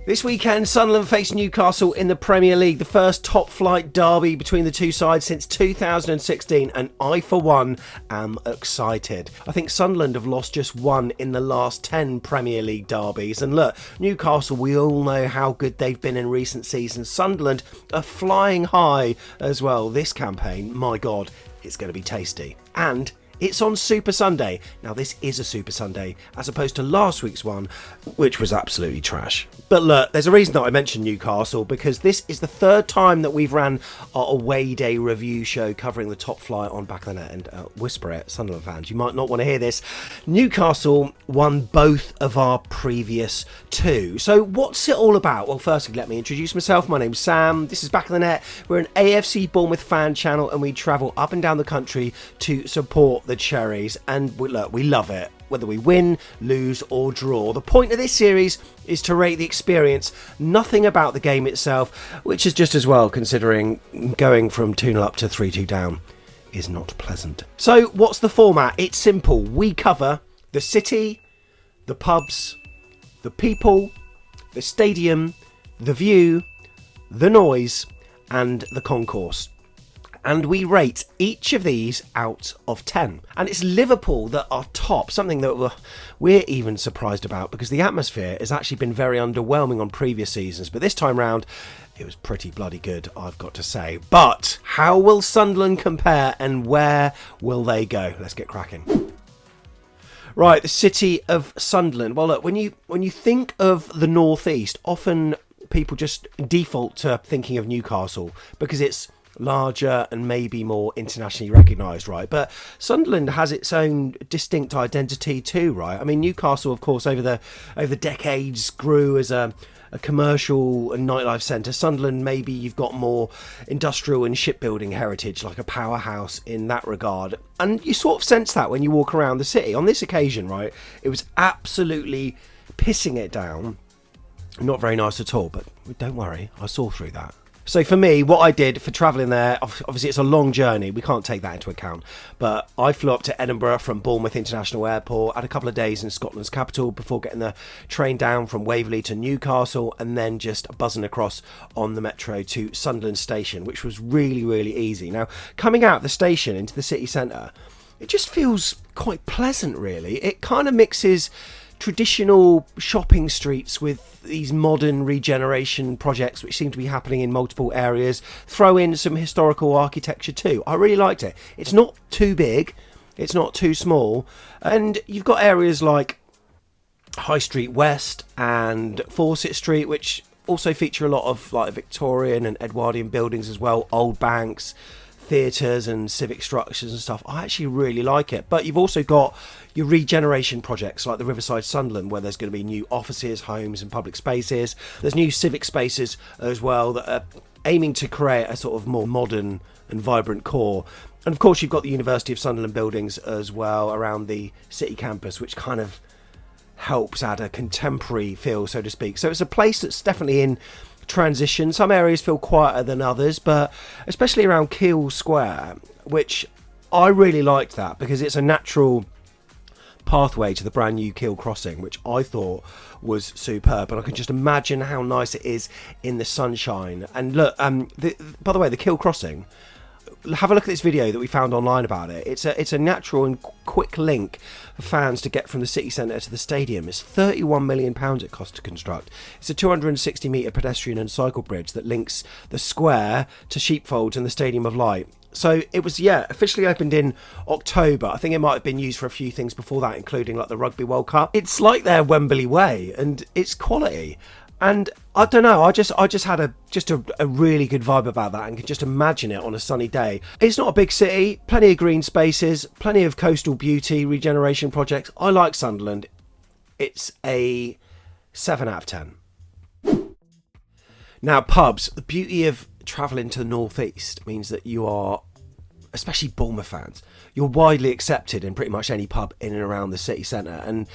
This weekend, Sunderland face Newcastle in the Premier League, the first top-flight derby between the two sides since 2016, and I, for one, am excited. I think Sunderland have lost just one in the last 10 Premier League derbies, and look, Newcastle, we all know how good they've been in recent seasons. Sunderland are flying high as well. This campaign, my God, it's going to be tasty. And it's on Super Sunday. Now, this is a Super Sunday, as opposed to last week's one, which was absolutely trash. But look, there's a reason that I mentioned Newcastle, because this is the third time that we've ran our away day review show covering the top flight on Back of the Net. And whisper it, Sunderland fans, you might not want to hear this. Newcastle won both of our previous two. So what's it all about? Well, firstly, let me introduce myself. My name's Sam. This is Back of the Net. We're an AFC Bournemouth fan channel, and we travel up and down the country to support the Cherries, and we love it, whether we win, lose or draw. The point of this series is to rate the experience, nothing about the game itself, which is just as well, considering going from 2-0 up to 3-2 down is not pleasant. So what's the format? It's simple. We cover the city, the pubs, the people, the stadium, the view, the noise and the concourse. And we rate each of these out of 10. And it's Liverpool that are top, something that we're even surprised about, because the atmosphere has actually been very underwhelming on previous seasons. But this time round, it was pretty bloody good, I've got to say. But how will Sunderland compare, and where will they go? Let's get cracking. Right, the city of Sunderland. Well, look, when you think of the northeast, often people just default to thinking of Newcastle because it's larger and maybe more internationally recognised, right? But Sunderland has its own distinct identity too, right? I mean, Newcastle, of course, over the decades grew as a commercial and nightlife centre. Sunderland, maybe you've got more industrial and shipbuilding heritage, like a powerhouse in that regard. And you sort of sense that when you walk around the city. On this occasion, right, it was absolutely pissing it down. Not very nice at all, but don't worry, I saw through that. So for me, what I did for travelling there, obviously it's a long journey, we can't take that into account, but I flew up to Edinburgh from Bournemouth International Airport, had a couple of days in Scotland's capital before getting the train down from Waverley to Newcastle, and then just buzzing across on the metro to Sunderland Station, which was really, really easy. Now, coming out of the station into the city centre, it just feels quite pleasant, really. It kind of mixes traditional shopping streets with these modern regeneration projects which seem to be happening in multiple areas. Throw in some historical architecture too. I really liked it. It's not too big, it's not too small, and you've got areas like High Street West and Fawcett Street, which also feature a lot of like Victorian and Edwardian buildings as well, old banks, theatres and civic structures and stuff. I actually really like it. But you've also got your regeneration projects like the Riverside Sunderland, where there's going to be new offices, homes and public spaces. There's new civic spaces as well that are aiming to create a sort of more modern and vibrant core. And of course you've got the University of Sunderland buildings as well around the city campus, which kind of helps add a contemporary feel, so to speak. So it's a place that's definitely in transition. Some areas feel quieter than others, but especially around Keele Square, which I really liked that because it's a natural pathway to the brand new Keele crossing, which I thought was superb, and I can just imagine how nice it is in the sunshine. And look, by the way, the Keele crossing, have a look at this video that we found online about it. It's a natural and quick link for fans to get from the city centre to the stadium. It's £31 million it cost to construct. It's a 260 metre pedestrian and cycle bridge that links the square to Sheepfolds and the Stadium of Light. So it was, officially opened in October. I think it might have been used for a few things before that, including like the Rugby World Cup. It's like their Wembley Way, and it's quality. And I don't know, I just had a really good vibe about that, and could just imagine it on a sunny day. It's not a big city, plenty of green spaces, plenty of coastal beauty, regeneration projects. I like Sunderland. It's a 7 out of 10. Now, pubs. The beauty of travelling to the northeast means that you are, especially Bournemouth fans, you're widely accepted in pretty much any pub in and around the city centre, and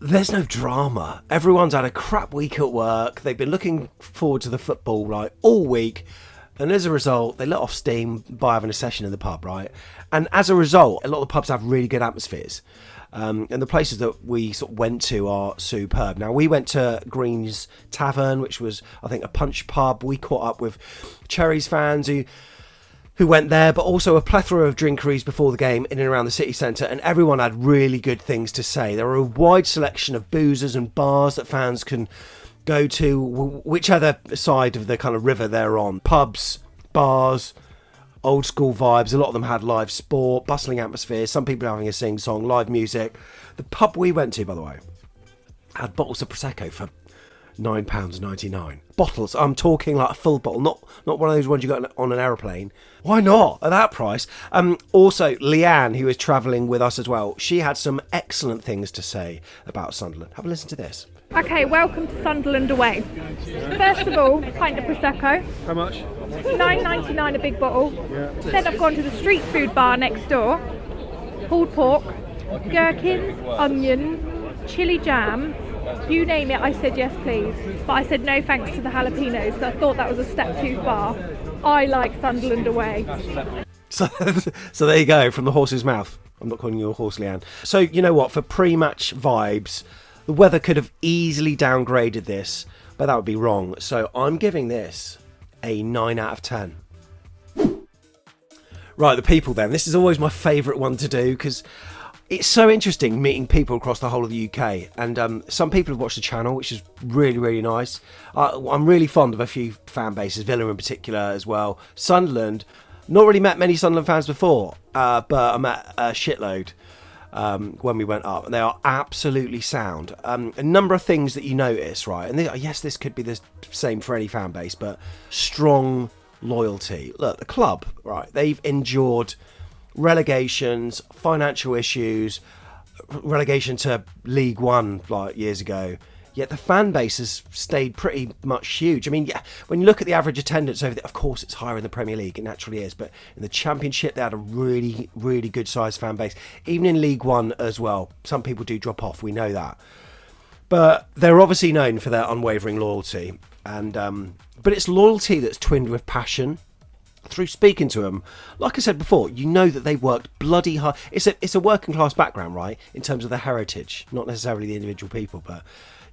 there's no drama. Everyone's had a crap week at work, they've been looking forward to the football like all week, and as a result they let off steam by having a session in the pub, right? And as a result, a lot of the pubs have really good atmospheres. And the places that we sort of went to are superb. Now, we went to Green's Tavern, which was, I think, a punch pub. We caught up with Cherries fans who went there, but also a plethora of drinkeries before the game in and around the city centre, and everyone had really good things to say. There are a wide selection of boozers and bars that fans can go to, whichever side of the kind of river they're on. Pubs, bars, old school vibes. A lot of them had live sport, bustling atmosphere, some people having a sing-song, live music. The pub we went to, by the way, had bottles of Prosecco for £9.99. Bottles, I'm talking like a full bottle, not one of those ones you got on an aeroplane. Why not at that price? Also, Leanne, who was travelling with us as well, she had some excellent things to say about Sunderland. Have a listen to this. Okay, welcome to Sunderland away. First of all, pint of Prosecco. How much? £9.99 a big bottle. Yeah. Then I've gone to the street food bar next door. Pulled pork, gherkins, onion, chilli jam. You name it, I said yes please. But I said no thanks to the jalapenos, so I thought that was a step too far. I like Sunderland away. So there you go, from the horse's mouth. I'm not calling you a horse, Leanne. So, you know what, for pre-match vibes, the weather could have easily downgraded this, but that would be wrong. So I'm giving this a 9 out of 10. Right, the people then. This is always my favourite one to do because it's so interesting meeting people across the whole of the UK. And some people have watched the channel, which is really, really nice. I'm really fond of a few fan bases, Villa in particular as well. Sunderland, not really met many Sunderland fans before, but I met a shitload when we went up, and they are absolutely sound. A number of things that you notice, right? And yes, this could be the same for any fan base, but strong loyalty. Look, the club, right? They've endured relegations, financial issues, relegation to League One like years ago. Yet the fan base has stayed pretty much huge. I mean, yeah, when you look at the average attendance over there, of course it's higher in the Premier League, it naturally is, but in the Championship they had a really, really good sized fan base. Even in League One as well. Some people do drop off, we know that. But they're obviously known for their unwavering loyalty. And but it's loyalty that's twinned with passion. Through speaking to them, like I said before, you know that they've worked bloody hard. It's a working class background, right, in terms of their heritage, not necessarily the individual people, but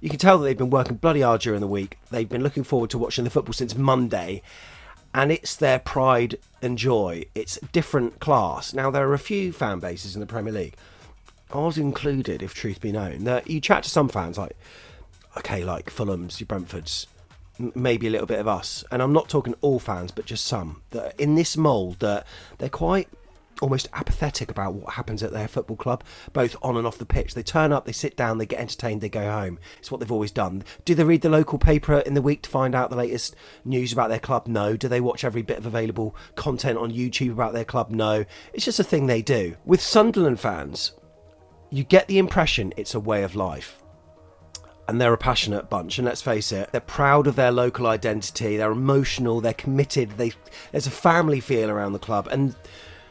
you can tell that they've been working bloody hard during the week. They've been looking forward to watching the football since Monday, and it's their pride and joy. It's a different class. Now, there are a few fan bases in the Premier League, ours included, if truth be known, that you chat to some fans like Fulham's, your Brentford's, maybe a little bit of us, and I'm not talking all fans, but just some, that are in this mould that they're quite almost apathetic about what happens at their football club, both on and off the pitch. They turn up, they sit down, they get entertained, they go home. It's what they've always done. Do they read the local paper in the week to find out the latest news about their club? No. Do they watch every bit of available content on YouTube about their club? No. It's just a thing they do. With Sunderland fans, you get the impression it's a way of life. And they're a passionate bunch, and let's face it, they're proud of their local identity, they're emotional, they're committed, there's a family feel around the club, and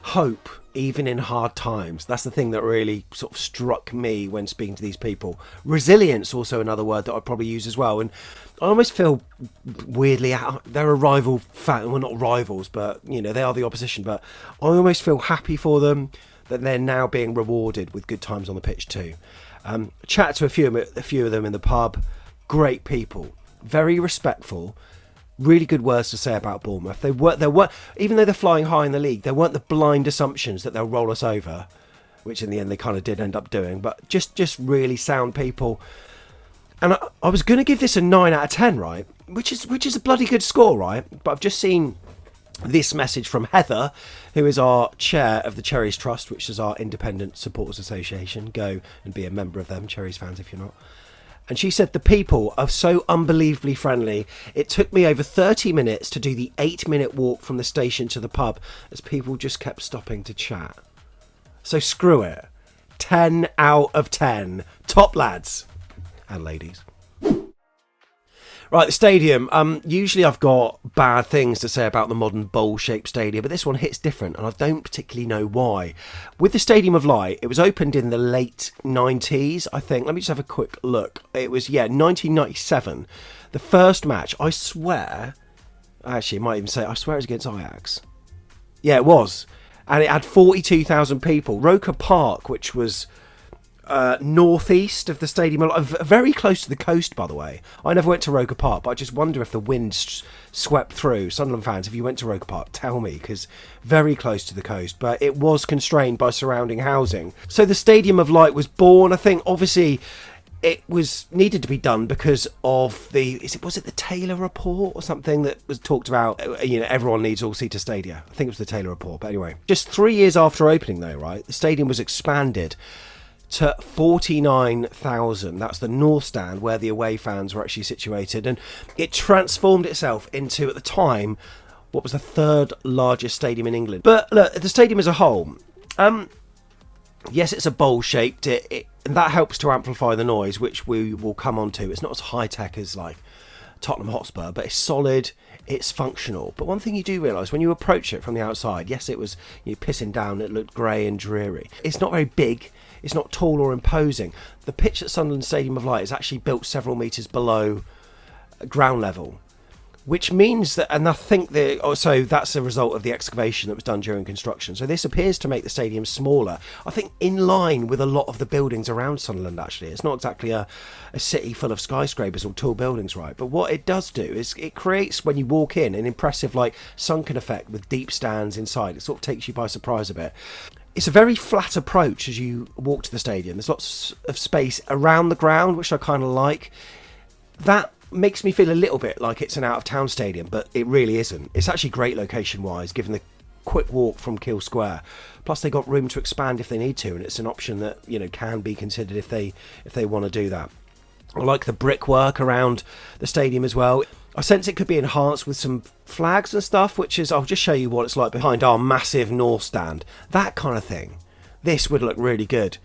hope, even in hard times. That's the thing that really sort of struck me when speaking to these people. Resilience, also another word that I'd probably use as well, and I almost feel weirdly, they're a rival fan, well, not rivals, but, you know, they are the opposition, but I almost feel happy for them that they're now being rewarded with good times on the pitch too. Chat to a few of them in the pub. Great people, very respectful, really good words to say about Bournemouth. They were, even though they're flying high in the league, there weren't the blind assumptions that they'll roll us over, which in the end they kind of did end up doing. But just really sound people. And I was going to give this a 9 out of 10, right? Which is a bloody good score, right? But I've just seen this message from Heather, who is our chair of the Cherries Trust, which is our independent supporters association. Go and be a member of them, Cherries fans, if you're not. And she said, the people are so unbelievably friendly. It took me over 30 minutes to do the 8-minute walk from the station to the pub as people just kept stopping to chat. So screw it. 10 out of 10. Top lads and ladies. Right, the stadium. Usually I've got bad things to say about the modern bowl-shaped stadium, but this one hits different, and I don't particularly know why. With the Stadium of Light, it was opened in the late 90s, I think. Let me just have a quick look. It was, 1997. The first match, I swear, actually, it might even say, I swear it was against Ajax. Yeah, it was. And it had 42,000 people. Roker Park, which was northeast of the stadium, very close to the coast, by the way. I never went to Roker Park, but I just wonder if the wind swept through. Sunderland fans, if you went to Roker Park, tell me, because very close to the coast, but it was constrained by surrounding housing. So the Stadium of Light was born. I think obviously it was needed to be done because of was it the Taylor Report or something that was talked about? Everyone needs all-seater stadia. I think it was the Taylor Report, but anyway. Just 3 years after opening though, right, the stadium was expanded to 49,000. That's the North Stand where the away fans were actually situated, and it transformed itself into, at the time, what was the third largest stadium in England. But look, the stadium as a whole, yes, it's a bowl-shaped, and that helps to amplify the noise, which we will come on to. It's not as high-tech as, like, Tottenham Hotspur, but it's solid, it's functional. But one thing you do realise, when you approach it from the outside, yes, it was pissing down, it looked grey and dreary. It's not very big, it's not tall or imposing. The pitch at Sunderland Stadium of Light is actually built several metres below ground level, which means that, and I think so that's a result of the excavation that was done during construction. So this appears to make the stadium smaller, I think in line with a lot of the buildings around Sunderland, actually. It's not exactly a city full of skyscrapers or tall buildings, right? But what it does do is it creates, when you walk in, an impressive, like, sunken effect with deep stands inside. It sort of takes you by surprise a bit. It's a very flat approach as you walk to the stadium. There's lots of space around the ground, which I kind of like. That makes me feel a little bit like it's an out-of-town stadium, but it really isn't. It's actually great location-wise, given the quick walk from Kiel Square. Plus, they got room to expand if they need to, and it's an option that can be considered if they want to do that. I like the brickwork around the stadium as well. I sense it could be enhanced with some flags and stuff, which is, I'll just show you what it's like behind our massive North Stand. That kind of thing. This would look really good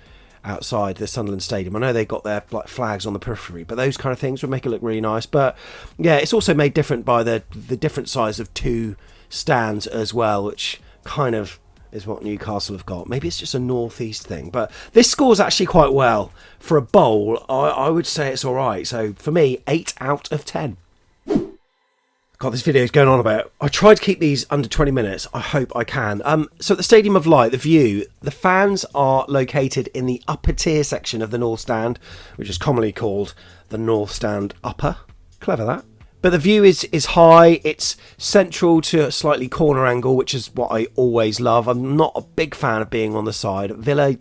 outside the Sunderland Stadium. I know they got their, like, flags on the periphery, but those kind of things would make it look really nice. But yeah, it's also made different by the different size of two stands as well, which kind of is what Newcastle have got. Maybe it's just a northeast thing, but this scores actually quite well for a bowl. I would say it's all right. So for me, 8 out of 10. God, this video is going on about. I try to keep these under 20 minutes. I hope I can. So at the Stadium of Light, the view, the fans are located in the upper tier section of the North Stand, which is commonly called the North Stand Upper. Clever, that. But the view is high. It's central to a slightly corner angle, which is what I always love. I'm not a big fan of being on the side. At Villa,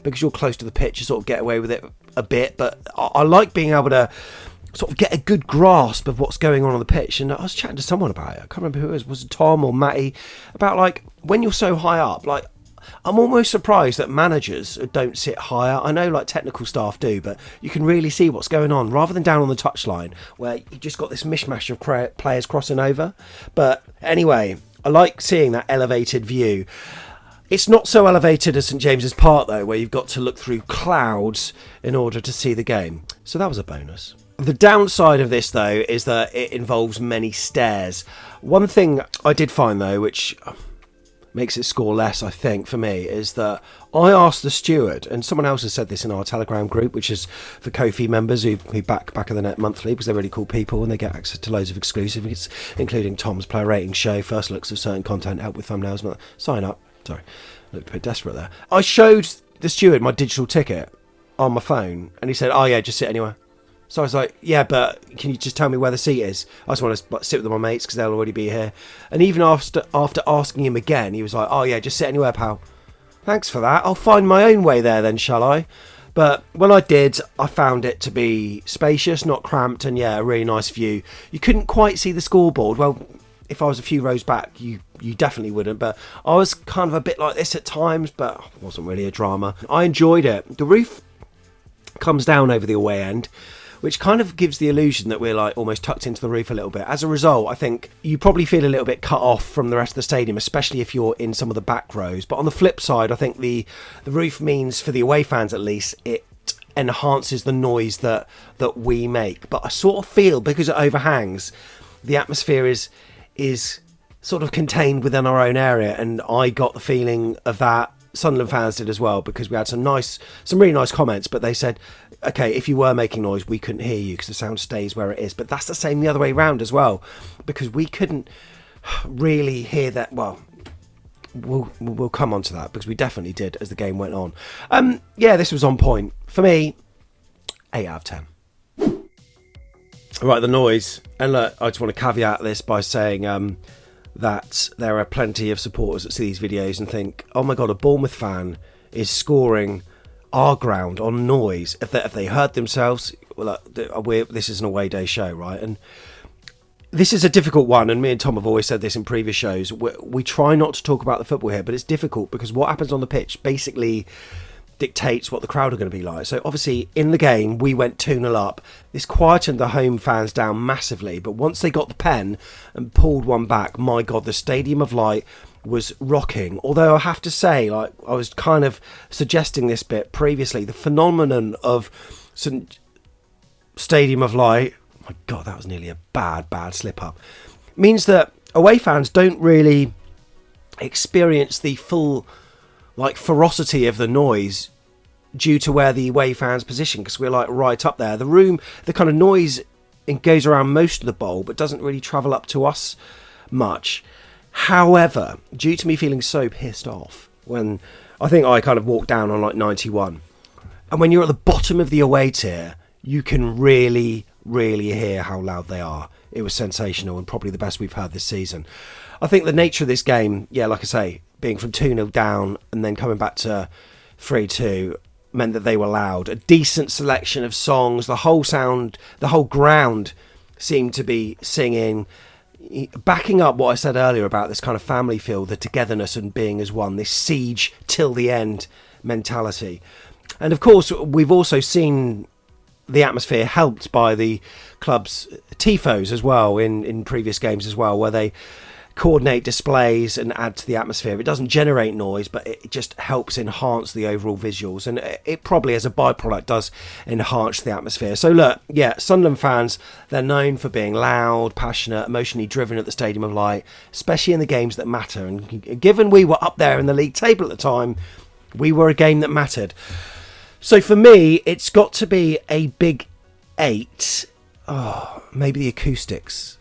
because you're close to the pitch, you sort of get away with it a bit. But I like being able to sort of get a good grasp of what's going on the pitch. And I was chatting to someone about it. I can't remember who it was it Tom or Matty? About, like, when you're so high up, like, I'm almost surprised that managers don't sit higher. I know, like, technical staff do, but you can really see what's going on rather than down on the touchline where you just got this mishmash of players crossing over. But anyway, I like seeing that elevated view. It's not so elevated as St James's Park, though, where you've got to look through clouds in order to see the game. So that was a bonus. The downside of this, though, is that it involves many stairs. One thing I did find, though, which makes it score less, I think, for me, is that I asked the steward, and someone else has said this in our Telegram group, which is for Ko-fi members who back of the net monthly, because they're really cool people and they get access to loads of exclusives, including Tom's player rating show, first looks of certain content, help with thumbnails. Sign up. Sorry, looked a bit desperate there. I showed the steward my digital ticket on my phone, and he said, "Oh yeah, just sit anywhere." So I was like, yeah, but can you just tell me where the seat is? I just want to sit with my mates because they'll already be here. And even after asking him again, he was like, oh yeah, just sit anywhere, pal. Thanks for that. I'll find my own way there then, shall I? But when I did, I found it to be spacious, not cramped, and yeah, a really nice view. You couldn't quite see the scoreboard. Well, if I was a few rows back, you definitely wouldn't. But I was kind of a bit like this at times, but it wasn't really a drama. I enjoyed it. The roof comes down over the away end, which kind of gives the illusion that we're, like, almost tucked into the roof a little bit. As a result, I think you probably feel a little bit cut off from the rest of the stadium, especially if you're in some of the back rows. But on the flip side, I think the roof means, for the away fans at least, it enhances the noise that we make. But I sort of feel, because it overhangs, the atmosphere is sort of contained within our own area, and I got the feeling of that. Sunderland fans did as well, because we had some really nice comments, but they said, okay, if you were making noise, we couldn't hear you because the sound stays where it is. But that's the same the other way around as well, because we couldn't really hear that. Well, we'll come on to that, because we definitely did as the game went on. This was on point. For me, 8 out of 10. Right, the noise. And look, I just want to caveat this by saying that there are plenty of supporters that see these videos and think, oh my God, a Bournemouth fan is scoring our ground on noise. If they hurt themselves, well, this is an away day show, right? And this is a difficult one, and me and Tom have always said this in previous shows. We try not to talk about the football here, but it's difficult because what happens on the pitch basically dictates what the crowd are going to be like. So obviously in the game we went 2-0 up. This quietened the home fans down massively, but once they got the pen and pulled one back, my God, the Stadium of Light was rocking. Although I have to say, like I was kind of suggesting this bit previously, the phenomenon of Stadium of Light, my God, that was nearly a bad slip up, means that away fans don't really experience the full ferocity of the noise due to where the away fans position, because we're like right up there. The kind of noise, it goes around most of the bowl but doesn't really travel up to us much. However, due to me feeling so pissed off when I think I kind of walked down on 91, and when you're at the bottom of the away tier, you can really hear how loud they are. It was sensational and probably the best we've had this season. I think the nature of this game, like I say, being from 2-0 down and then coming back to 3-2 meant that they were loud. A decent selection of songs, the whole ground seemed to be singing, backing up what I said earlier about this kind of family feel, the togetherness and being as one, this siege till the end mentality. And of course, we've also seen the atmosphere helped by the club's tifos as well in previous games as well, where they coordinate displays and add to the atmosphere. It doesn't generate noise, but it just helps enhance the overall visuals, and it probably as a byproduct does enhance the atmosphere. So look, Sunderland fans, they're known for being loud, passionate, emotionally driven at the Stadium of Light, especially in the games that matter, and given we were up there in the league table at the time, we were a game that mattered. So for me, it's got to be a big 8. Maybe the acoustics.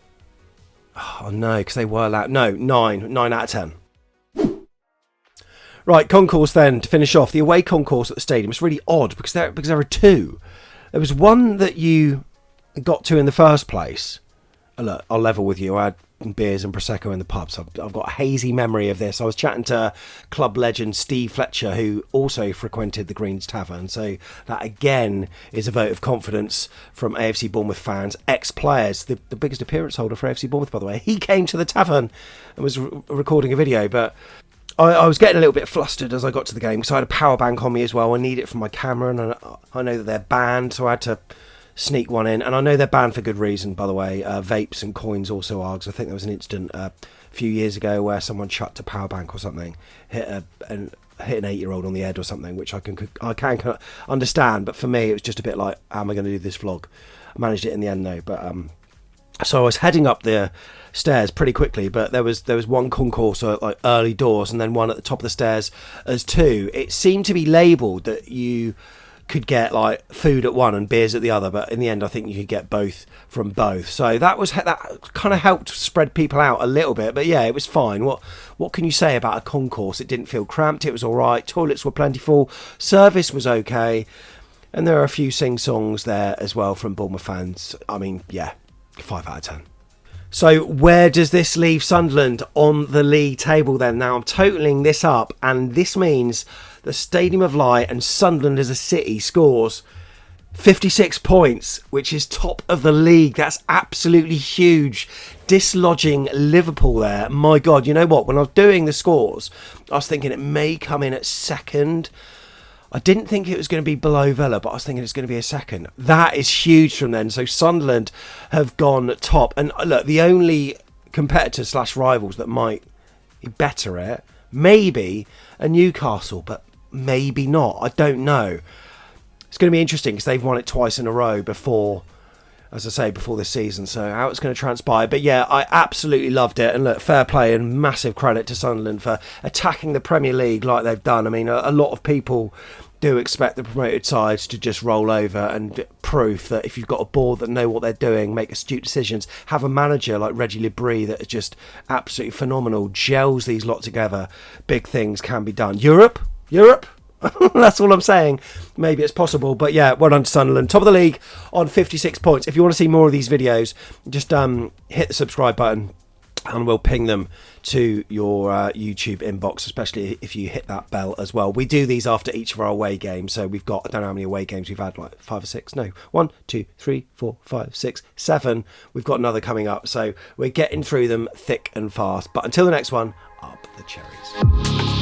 Oh no, because they were loud. No, 9 out of 10. Right, concourse then, to finish off. The away concourse at the stadium is really odd because there are two. There was one that you got to in the first place. Look, I'll level with you. I had beers and Prosecco in the pub, so I've got a hazy memory of this. I was chatting to club legend Steve Fletcher, who also frequented the Greens Tavern, so that again is a vote of confidence from AFC Bournemouth fans, ex-players. The biggest appearance holder for AFC Bournemouth, by the way, he came to the tavern and was recording a video, but I was getting a little bit flustered as I got to the game because I had a power bank on me as well. I need it for my camera, and I know that they're banned, so I had to sneak one in, and I know they're banned for good reason, by the way. Vapes and coins also are, because I think there was an incident a few years ago where someone chucked a power bank or something, hit an 8-year-old on the head or something, which I can understand, but for me it was just a bit like, how am I going to do this vlog? I managed it in the end though, but so I was heading up the stairs pretty quickly, but there was one concourse like early doors, and then one at the top of the stairs as two. It seemed to be labelled that you could get like food at one and beers at the other, but in the end I think you could get both from both, so that kind of helped spread people out a little bit. But it was fine. What can you say about a concourse? It didn't feel cramped, it was all right, toilets were plentiful, service was okay, and there are a few sing-songs there as well from Bournemouth fans. I mean, 5 out of 10. So where does this leave Sunderland on the league table then? Now I'm totalling this up, and this means the Stadium of Light and Sunderland as a city scores 56 points, which is top of the league. That's absolutely huge. Dislodging Liverpool there. My God, you know what? When I was doing the scores, I was thinking it may come in at second. I didn't think it was going to be below Villa, but I was thinking it's going to be a second. That is huge from then. So Sunderland have gone top. And look, the only competitors / rivals that might better it, maybe a Newcastle, but maybe not. I don't know. It's going to be interesting because they've won it twice in a row before, as I say, before this season. So how it's going to transpire. But I absolutely loved it. And look, fair play and massive credit to Sunderland for attacking the Premier League like they've done. I mean, a lot of people do expect the promoted sides to just roll over, and proof that if you've got a board that know what they're doing, make astute decisions, have a manager like Reggie Lebris that is just absolutely phenomenal, gels these lot together, big things can be done. Europe. That's all I'm saying. Maybe it's possible, but yeah, well done to Sunderland. Top of the league on 56 points. If you want to see more of these videos, just hit the subscribe button and we'll ping them to your YouTube inbox, especially if you hit that bell as well. We do these after each of our away games, so we've got, I don't know how many away games we've had, like 5 or 6. No, 1, 2, 3, 4, 5, 6, 7. We've got another coming up, so we're getting through them thick and fast. But until the next one, up the cherries.